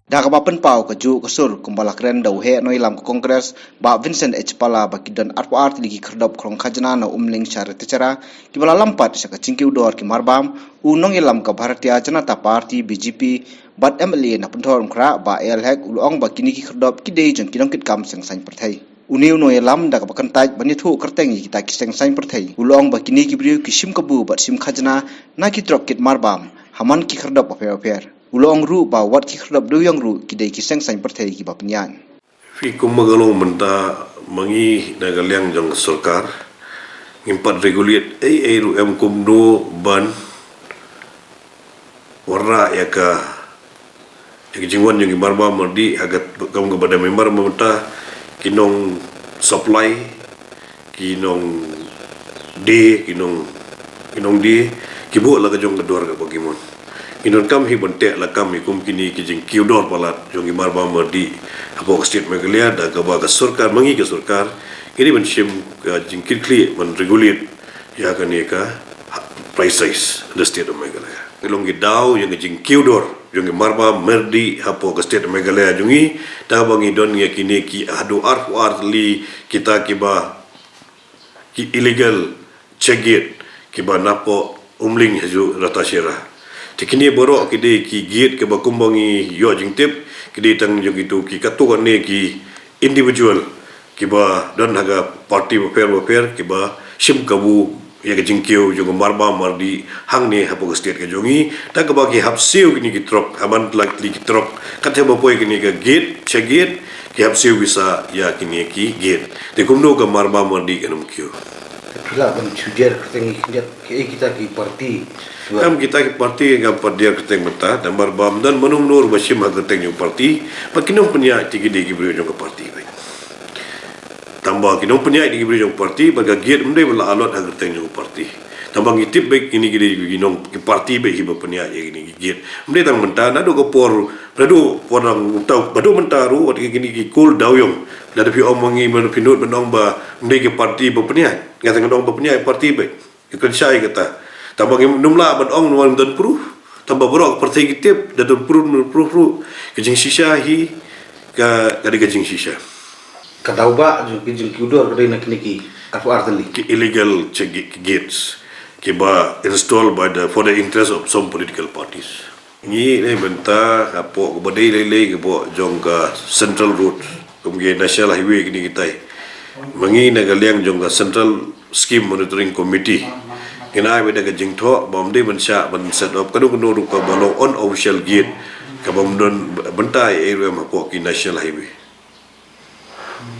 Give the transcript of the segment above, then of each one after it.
Dah kapapen pau keju kesur kumbala keren dau he noi lam kongres ba Vincent H Pala baki dan art ligi kerdop krong khajana na umling syare tecara ki bala lampat saka cingki udor ki marbam unong ilam ka Bharatiya Janata Party BJP bat MLA na pentor kra ba elhek ulong ba kini ki kerdop ki dei jeng kinong kit kam seng sain perthai uniu no lam da ka pakan taj bani thu kerteng ki ta ki seng sain perthai ulong ba kini ki briu ki sim kabu bat sim khajana na ki trop kit marbam haman ki kerdop aper ulong ru ba wat ki khrab do yang ru ki dei ki seng sain perthai ki ba penyan fi kumagalo menta mangi nagaliang jang sarkar ngimpat regulate ru em kumdo ban warra ya ka jingwan yang barba mardi agat kam kepada member menta kinong supply kinong d kibu la ka jong kedor ka bagimon inon kam hi bonte la kam hi kum kini ki jing kiudor palat jongi marba mardi apo state megalia da ka ba ka sarkar mangi ka sarkar ini ban shim jing kirkli ban regulate ya ka ne ka price size the state of megalia ilongi daw yang jing kiudor jongi marba mardi apo ka state megalia jongi da bangi don ya kini ki adu arli kita ki ba ki illegal chegit ki ba napo umling haju ratashira tikini borok kidi ki giat ke bakumbangi yo jingtip kidi tang jong itu ki katuan ne ki individual ki ba dan haga party wafer ki ba sim kabu ya ke jingkeu jong marba mardi hang ne hapo state ke jongi ta ka bagi hapsiu kini ki trok aman likely ki trok kathe ba poi kini ka gate chegit ki hapsiu bisa ya kini ki gate te kumno ka marba mardi kanum kyu pila ban chujer keteng kita ki parti kam kita ki parti ngam dia keteng mata dan barbam dan menung nur basim ha keteng yung parti pakinong penya tigi di gibri yung parti baik tambah kinong penya di gibri yung parti baga giat mendai bala alot ha keteng yung parti tambah ngitip baik ini gidi ginong ki parti baik hiba penya ya gini giat mendai tang menta nado ko por nang tau badu mentaru wat gini ki kul dawyong da pi omongi men pinut menong ba mendai ki parti ba penya ngatang dong ba penya parti baik ikan syai kata tambah numla ban ong nuan dan proof tambah borok partai kitip dan proof kejing sisa hi ka kejing sisa kadauba jing kudor kadai nak niki afu artli illegal gates ke ba installed for the interest of some political parties ni benta apo badai lele ke bo jong ka central road kumge national highway kini kita mangi nagaliang jong ka central scheme monitoring committee kena beda ke jingtho bomde bensya ban set up kadu ruka balong on official gate ka bomdon bentai area mapo ki national highway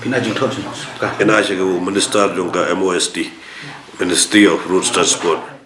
kena jingtho kena minister jong ka MOST Ministry of Road Transport